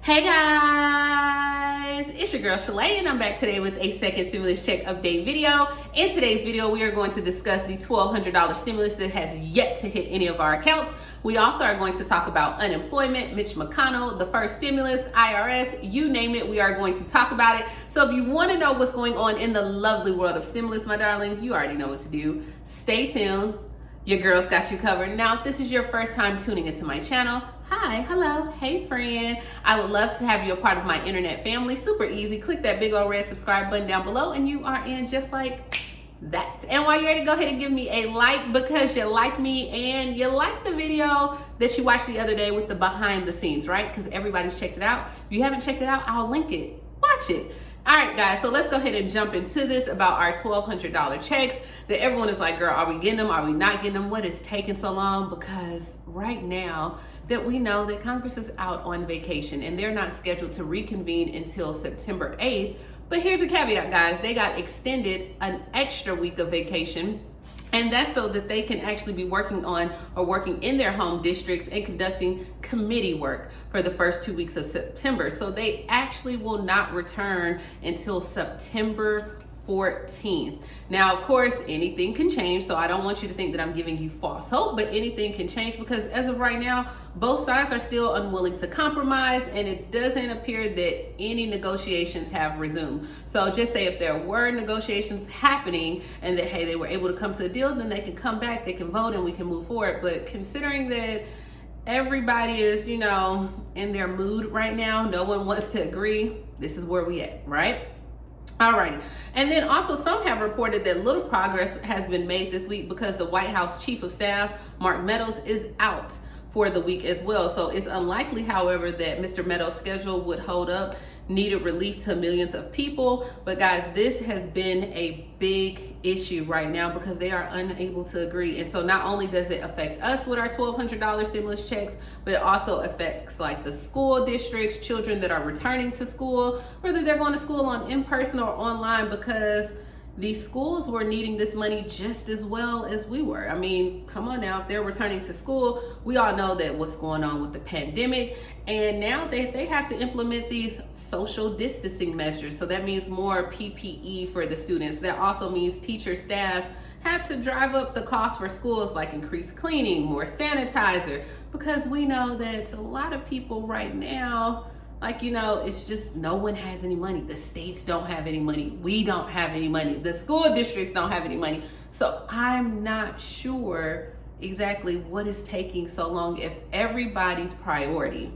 Hey guys, it's your girl Shalae and I'm back today with a second stimulus check update video. In today's video, we are going to discuss the $1,200 stimulus that has yet to hit any of our accounts. We also are going to talk about unemployment, Mitch McConnell, the first stimulus, IRS, you name it, we are going to talk about it. So if you want to know what's going on in the lovely world of stimulus, my darling, you already know what to do. Stay tuned. Your girl's got you covered. Now, if this is your first time tuning into my channel, hi, hello, hey friend. I would love to have you a part of my internet family. Super easy. Click that big old red subscribe button down below and you are in just like that. And while you're ready, go ahead and give me a like because you like me and you like the video that you watched the other day with the behind the scenes, right? Because everybody's checked it out. If you haven't checked it out, I'll link it. Watch it. All right, guys, so let's go ahead and jump into this about our $1,200 checks that everyone is like, girl, are we getting them? Are we not getting them? What is taking so long? Because right now that we know that Congress is out on vacation and they're not scheduled to reconvene until September 8th. But here's a caveat, guys. They got extended an extra week of vacation. And that's so that they can actually be working on or working in their home districts and conducting committee work for the first 2 weeks of September. So they actually will not return until September 14th. Now, of course, anything can change. So I don't want you to think that I'm giving you false hope, but anything can change because as of right now, both sides are still unwilling to compromise and it doesn't appear that any negotiations have resumed. So just say if there were negotiations happening and that, hey, they were able to come to a deal, then they can come back, they can vote and we can move forward. But considering that everybody is, in their mood right now, no one wants to agree, this is where we at, right? All right. And then also some have reported that little progress has been made this week because the White House Chief of Staff, Mark Meadows, is out for the week as well. So it's unlikely, however, that Mr. Meadows' schedule would hold up needed relief to millions of people. But guys, this has been a big issue right now because they are unable to agree. And so not only does it affect us with our $1,200 stimulus checks, but it also affects like the school districts, children that are returning to school, whether they're going to school on in person or online, because these schools were needing this money just as well as we were. I mean, come on now, if they're returning to school, we all know that what's going on with the pandemic. And now they have to implement these social distancing measures. So that means more PPE for the students. That also means teacher staffs have to drive up the cost for schools, like increased cleaning, more sanitizer, because we know that a lot of people right now, it's just no one has any money. The states don't have any money. We don't have any money. The school districts don't have any money. So I'm not sure exactly what is taking so long if everybody's priority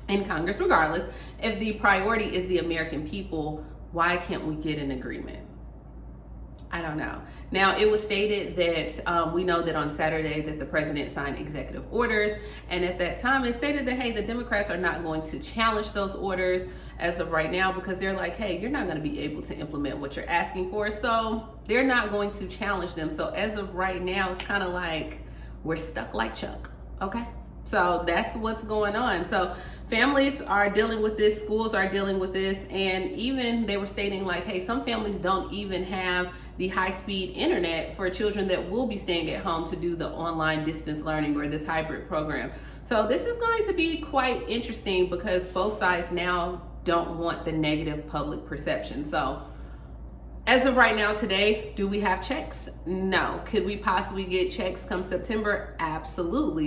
in Congress, regardless, if the priority is the American people, why can't we get an agreement? I don't know. Now, it was stated that we know that on Saturday that the president signed executive orders. And at that time, it stated that, hey, the Democrats are not going to challenge those orders as of right now because they're like, hey, you're not going to be able to implement what you're asking for. So they're not going to challenge them. So as of right now, it's kind of like we're stuck like Chuck. Okay. So that's what's going on. So families are dealing with this, schools are dealing with this, and even they were stating like, hey, some families don't even have the high-speed internet for children that will be staying at home to do the online distance learning or this hybrid program. So this is going to be quite interesting because both sides now don't want the negative public perception. So as of right now today, do we have checks? No. Could we possibly get checks come September? Absolutely.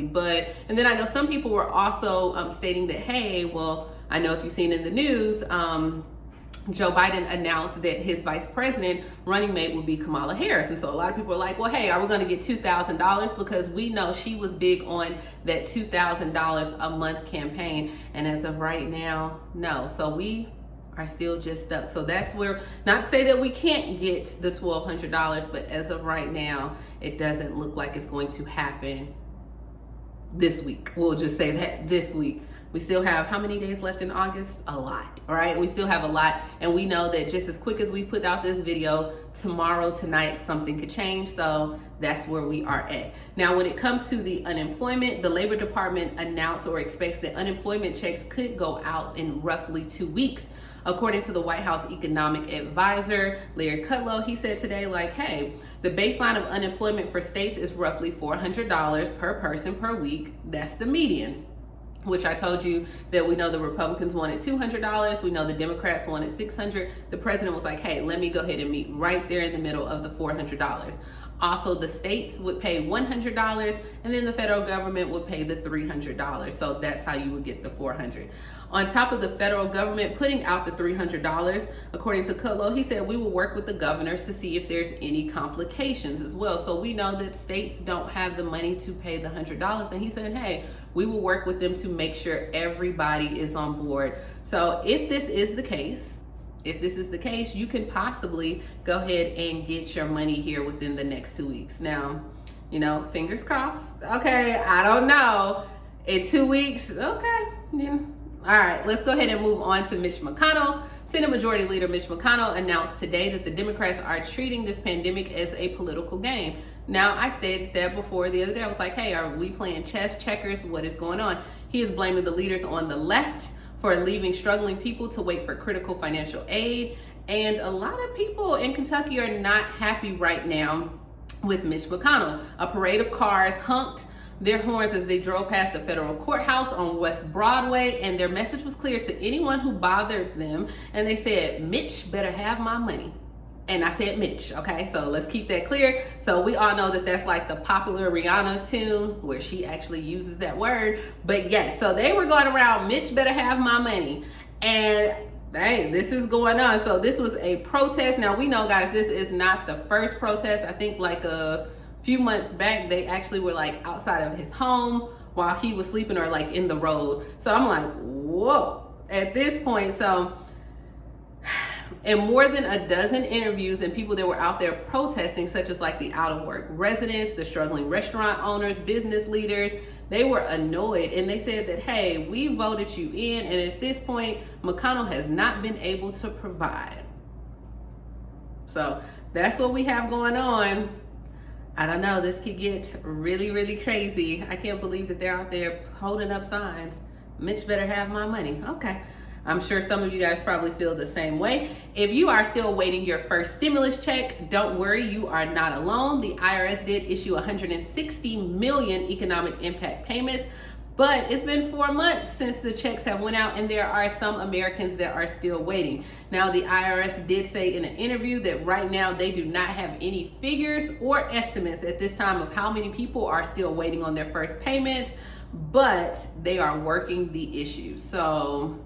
And then I know some people were also stating that, hey, well, I know if you've seen in the news, Joe Biden announced that his vice president running mate would be Kamala Harris. And so a lot of people are like, well, hey, are we going to get $2,000? Because we know she was big on that $2,000 a month campaign. And as of right now, no. So we are still just stuck. So that's where, not to say that we can't get the $1,200, but as of right now, it doesn't look like it's going to happen this week. We'll just say that this week. We still have how many days left in August? A lot, right? We still have a lot. And we know that just as quick as we put out this video, tomorrow, tonight, something could change. So that's where we are at. Now, when it comes to the unemployment, the Labor Department announced or expects that unemployment checks could go out in roughly 2 weeks. According to the White House economic advisor, Larry Kudlow, he said today, like, hey, the baseline of unemployment for states is roughly $400 per person per week. That's the median. which I told you that we know the Republicans wanted $200. We know the Democrats wanted $600. The president was like, hey, let me go ahead and meet right there in the middle of the $400. Also, the states would pay $100, and then the federal government would pay the $300. So that's how you would get the $400. On top of the federal government putting out the $300, according to Kudlow, he said, we will work with the governors to see if there's any complications as well. So we know that states don't have the money to pay the $100. And he said, hey, we will work with them to make sure everybody is on board. So if this is the case, you can possibly go ahead and get your money here within the next 2 weeks. Now, you know, fingers crossed. Okay, I don't know. In 2 weeks, okay. Yeah. All right, let's go ahead and move on to Mitch McConnell. Senate Majority Leader Mitch McConnell announced today that the Democrats are treating this pandemic as a political game. Now, I stated that before the other day. I was like, hey, are we playing chess, checkers? What is going on? He is blaming the leaders on the left for leaving struggling people to wait for critical financial aid. And a lot of people in Kentucky are not happy right now with Mitch McConnell. A parade of cars honked their horns as they drove past the federal courthouse on West Broadway, and their message was clear to anyone who bothered them. And they said, Mitch better have my money. And I said Mitch, okay? So let's keep that clear. So we all know that that's like the popular Rihanna tune where she actually uses that word. But yes, so they were going around, Mitch better have my money. And hey, this is going on. So this was a protest. Now we know, guys, this is not the first protest. I think like a few months back, they actually were like outside of his home while he was sleeping or like in the road. So I'm like, whoa, at this point. So in more than a dozen interviews and people that were out there protesting, such as like the out of work residents, the struggling restaurant owners, business leaders, they were annoyed and they said that, hey, we voted you in, and at this point, McConnell has not been able to provide. So that's what we have going on. I don't know, this could get really, really crazy. I can't believe that they're out there holding up signs. Mitch better have my money. Okay. I'm sure some of you guys probably feel the same way. If you are still waiting your first stimulus check, don't worry, you are not alone. The IRS did issue 160 million economic impact payments, but it's been 4 months since the checks have went out, and there are some Americans that are still waiting. Now, the IRS did say in an interview that right now they do not have any figures or estimates at this time of how many people are still waiting on their first payments, but they are working the issue. So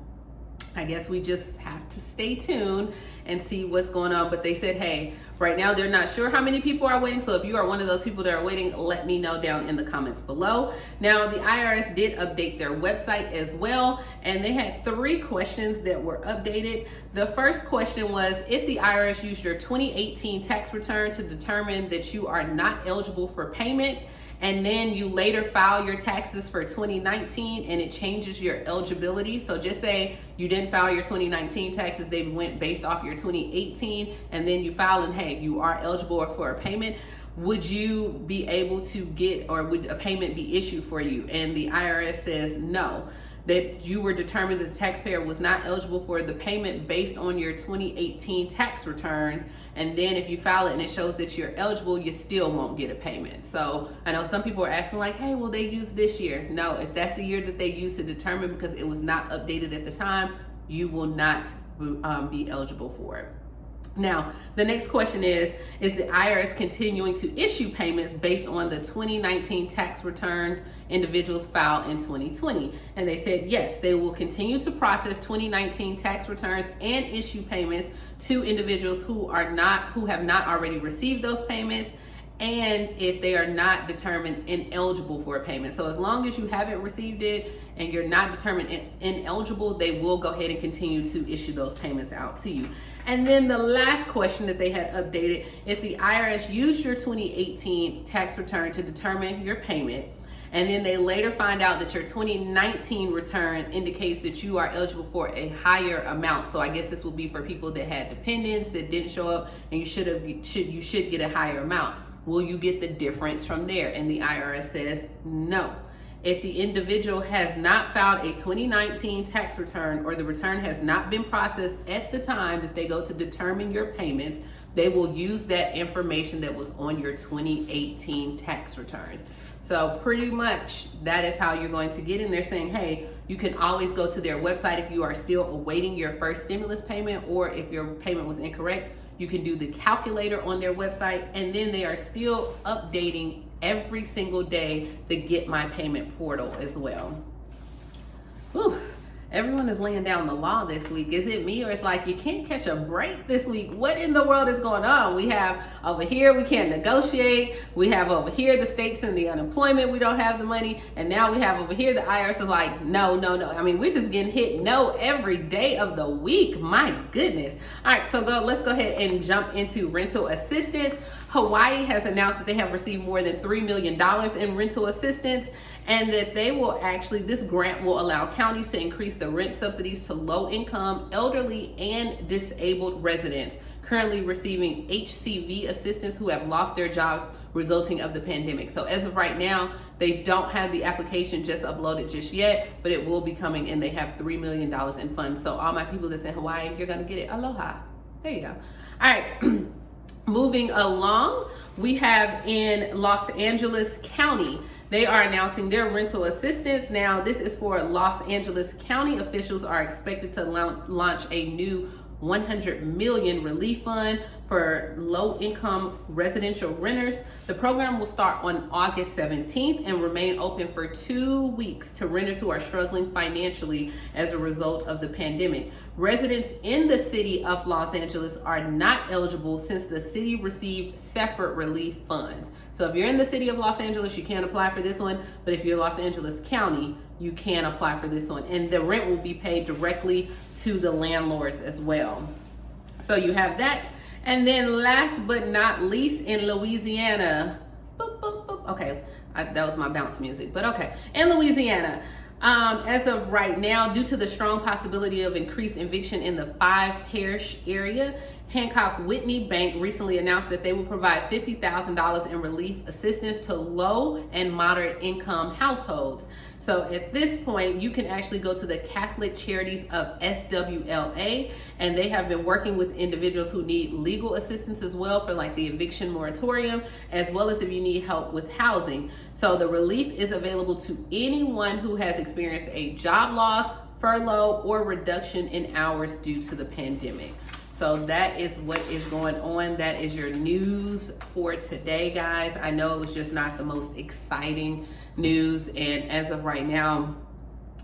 I guess we just have to stay tuned and see what's going on. But they said, hey, right now they're not sure how many people are waiting. So if you are one of those people that are waiting, let me know down in the comments below. Now, the IRS did update their website as well, and they had 3 questions that were updated. The first question was, if the IRS used your 2018 tax return to determine that you are not eligible for payment, and then you later file your taxes for 2019 and it changes your eligibility. So just say you didn't file your 2019 taxes, they went based off your 2018, and then you file and hey, you are eligible for a payment. Would you be able to get, or would a payment be issued for you? And the IRS says no, that you were determined that the taxpayer was not eligible for the payment based on your 2018 tax return. And then if you file it and it shows that you're eligible, you still won't get a payment. So I know some people are asking like, hey, will they use this year? No, if that's the year that they use to determine because it was not updated at the time, you will not be eligible for it. Now, the next question is the IRS continuing to issue payments based on the 2019 tax returns individuals filed in 2020? And they said, yes, they will continue to process 2019 tax returns and issue payments to individuals who have not already received those payments, and if they are not determined ineligible for a payment. So as long as you haven't received it and you're not determined ineligible, they will go ahead and continue to issue those payments out to you. And then the last question that they had updated, if the IRS used your 2018 tax return to determine your payment, and then they later find out that your 2019 return indicates that you are eligible for a higher amount. So I guess this will be for people that had dependents that didn't show up, and you should get a higher amount. Will you get the difference from there? And the IRS says no. If the individual has not filed a 2019 tax return, or the return has not been processed at the time that they go to determine your payments, they will use that information that was on your 2018 tax returns. So pretty much that is how you're going to get in there saying, hey, You can always go to their website if you are still awaiting your first stimulus payment, or if your payment was incorrect, you can do the calculator on their website. And then they are still updating every single day the Get My Payment portal as well. Whew. Everyone is laying down the law this week. Is it me, or it's like you can't catch a break this week? What in the world is going on? We have over here, we can't negotiate. We have over here the states and the unemployment, we don't have the money. And now we have over here the IRS is like, no. I mean, we're just getting hit no every day of the week. My goodness. All right, so let's go ahead and jump into rental assistance. Hawaii has announced that they have received more than $3 million in rental assistance, and that they will this grant will allow counties to increase the rent subsidies to low-income, elderly, and disabled residents currently receiving HCV assistance who have lost their jobs resulting of the pandemic. So as of right now, they don't have the application just uploaded just yet, but it will be coming, and they have $3 million in funds. So all my people that's in Hawaii, you're gonna get it. Aloha. There you go. All right. Moving along, we have in Los Angeles County, they are announcing their rental assistance. Now, this is for Los Angeles County. Officials are expected to launch a new $100 million relief fund for low-income residential renters. The program will start on August 17th and remain open for 2 weeks to renters who are struggling financially as a result of the pandemic. Residents in the city of Los Angeles are not eligible since the city received separate relief funds. So if you're in the city of Los Angeles, you can't apply for this one, but if you're Los Angeles County, you can apply for this one. And the rent will be paid directly to the landlords as well. So you have that. And then last but not least, in Louisiana, boop, boop, boop. Okay, that was my bounce music, but okay. In Louisiana, as of right now, due to the strong possibility of increased eviction in the 5-parish area, Hancock Whitney Bank recently announced that they will provide $50,000 in relief assistance to low and moderate income households. So at this point, you can actually go to the Catholic Charities of SWLA, and they have been working with individuals who need legal assistance as well for like the eviction moratorium, as well as if you need help with housing. So the relief is available to anyone who has experienced a job loss, furlough, or reduction in hours due to the pandemic. So that is what is going on. That is your news for today, guys. I know it was just not the most exciting news, and as of right now,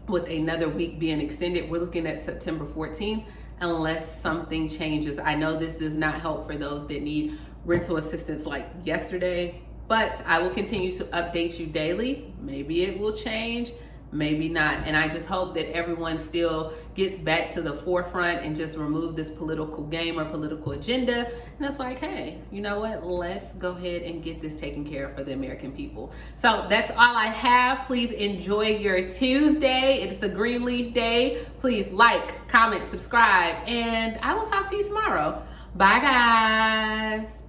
with another week being extended, we're looking at September 14th unless something changes. I know this does not help for those that need rental assistance like yesterday, but I will continue to update you daily. Maybe it will change, maybe not. And I just hope that everyone still gets back to the forefront and just remove this political game or political agenda. And it's like, hey, you know what? Let's go ahead and get this taken care of for the American people. So that's all I have. Please enjoy your Tuesday. It's a Greenleaf Day. Please like, comment, subscribe, and I will talk to you tomorrow. Bye, guys.